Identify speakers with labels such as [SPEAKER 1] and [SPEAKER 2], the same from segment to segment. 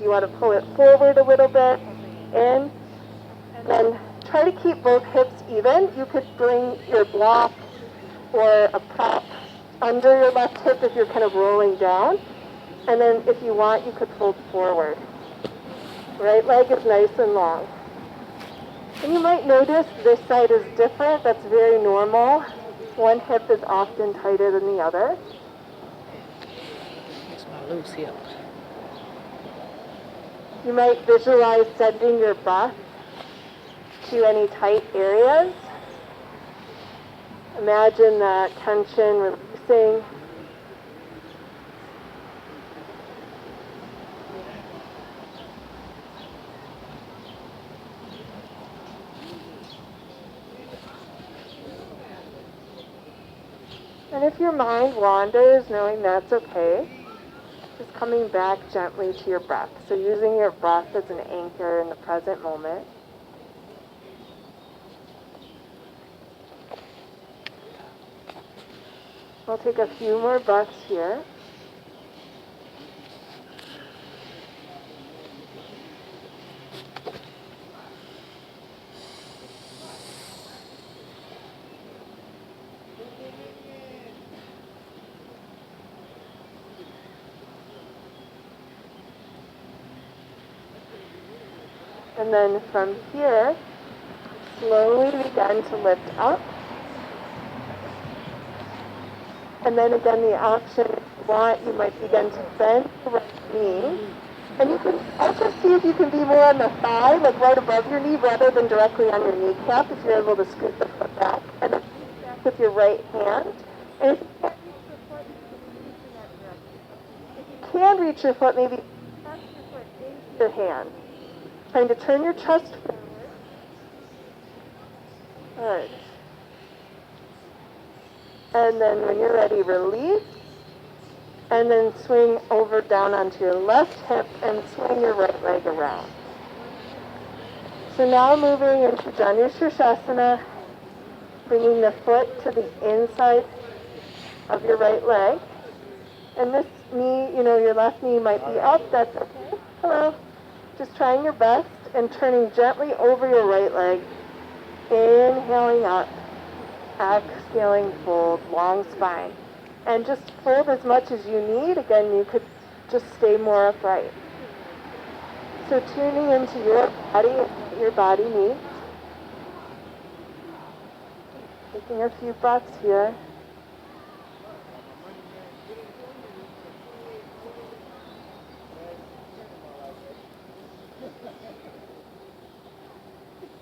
[SPEAKER 1] you want to pull it forward a little bit, in, and then try to keep both hips even. You could bring your block or a prop under your left hip if you're kind of rolling down. And then if you want, you could fold forward. Right leg is nice and long. And you might notice this side is different. That's very normal. One hip is often tighter than the other.
[SPEAKER 2] It's my loose hip.
[SPEAKER 1] You might visualize sending your breath to any tight areas. Imagine that tension releasing. And if your mind wanders, knowing that's okay, just coming back gently to your breath. So using your breath as an anchor in the present moment. I'll take a few more breaths here. And then from here, slowly begin to lift up. And then again, the option, if you want, you might begin to bend the right knee. And you can also see if you can be more on the thigh, like right above your knee, rather than directly on your kneecap, if you're able to scoot the foot back. And then back with your right hand. And if you can't reach your foot, maybe press your foot into your hand. Trying to turn your chest forward. Good. And then when you're ready, release. And then swing over down onto your left hip and swing your right leg around. So now moving into Janu Shirshasana, bringing the foot to the inside of your right leg. And this knee, your left knee might be up, that's okay. Hello. Just trying your best and turning gently over your right leg. Inhaling up, exhaling, fold, long spine. And just fold as much as you need. Again, you could just stay more upright. So tuning into your body and what your body needs. Taking a few breaths here.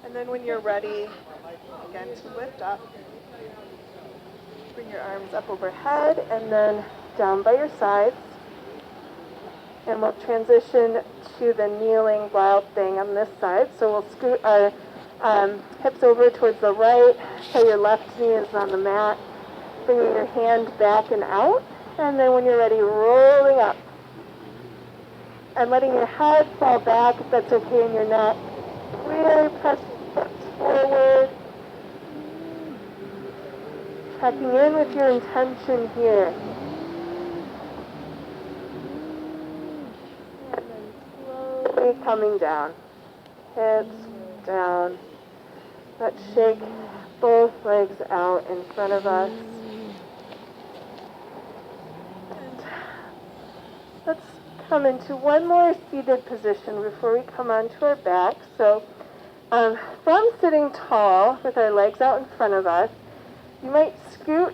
[SPEAKER 1] And then when you're ready, again, to lift up, bring your arms up overhead and then down by your sides. And we'll transition to the kneeling wild thing on this side. So we'll scoot our hips over towards the right, so your left knee is on the mat. Bringing your hand back and out. And then when you're ready, rolling up. And letting your head fall back if that's okay in your neck. Really press forward, checking in with your intention here. And then slowly coming down. Hips down. Let's shake both legs out in front of us. And let's come into one more seated position before we come onto our back. So from sitting tall with our legs out in front of us, you might scoot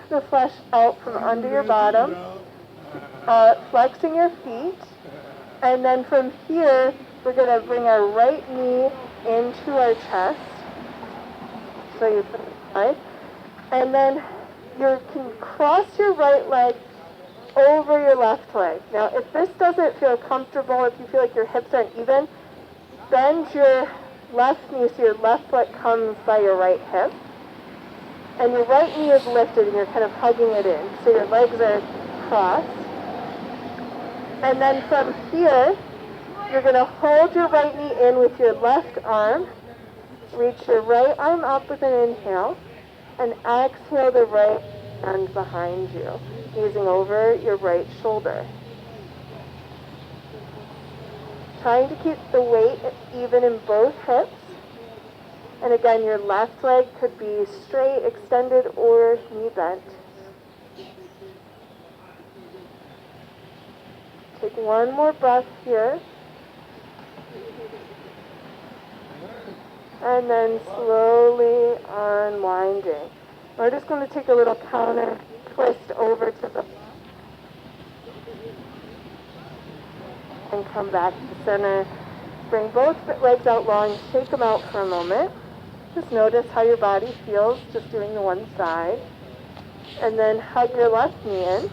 [SPEAKER 1] the flesh out from under your bottom, flexing your feet, and then from here, we're going to bring our right knee into our chest, so you put it aside, and then you can cross your right leg over your left leg. Now, if this doesn't feel comfortable, if you feel like your hips aren't even, bend your left knee so your left foot comes by your right hip. And your right knee is lifted and you're kind of hugging it in. So your legs are crossed. And then from here, you're going to hold your right knee in with your left arm. Reach your right arm up with an inhale. And exhale the right hand behind you, gazing over your right shoulder. Trying to keep the weight even in both hips. And again, your left leg could be straight, extended, or knee bent. Take one more breath here. And then slowly unwinding. We're just going to take a little counter twist over to the and come back to center. Bring both legs out long, shake them out for a moment. Just notice how your body feels just doing the one side. And then hug your left knee in.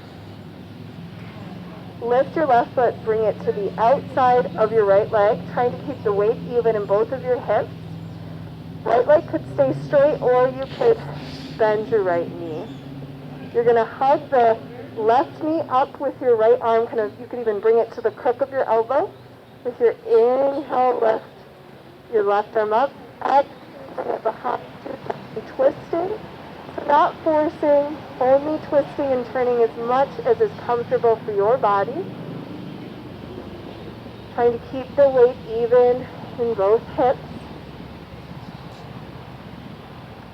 [SPEAKER 1] Lift your left foot, bring it to the outside of your right leg, trying to keep the weight even in both of your hips. Right leg could stay straight, or you could bend your right knee. You're going to hug the left knee up with your right arm, you could even bring it to the crook of your elbow. With your inhale, lift your left arm up, bring it behind you, twisting. So not forcing, only twisting and turning as much as is comfortable for your body. Trying to keep the weight even in both hips.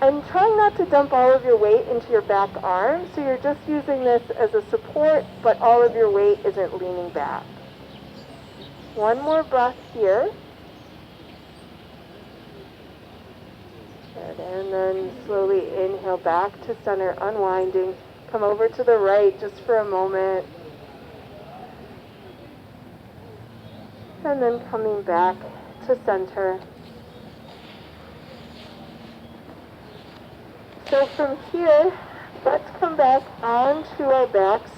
[SPEAKER 1] And trying not to dump all of your weight into your back arm, so you're just using this as a support, but all of your weight isn't leaning back. One more breath here. Good. And then slowly inhale back to center, unwinding. Come over to the right just for a moment. And then coming back to center. So from here, let's come back onto our backs.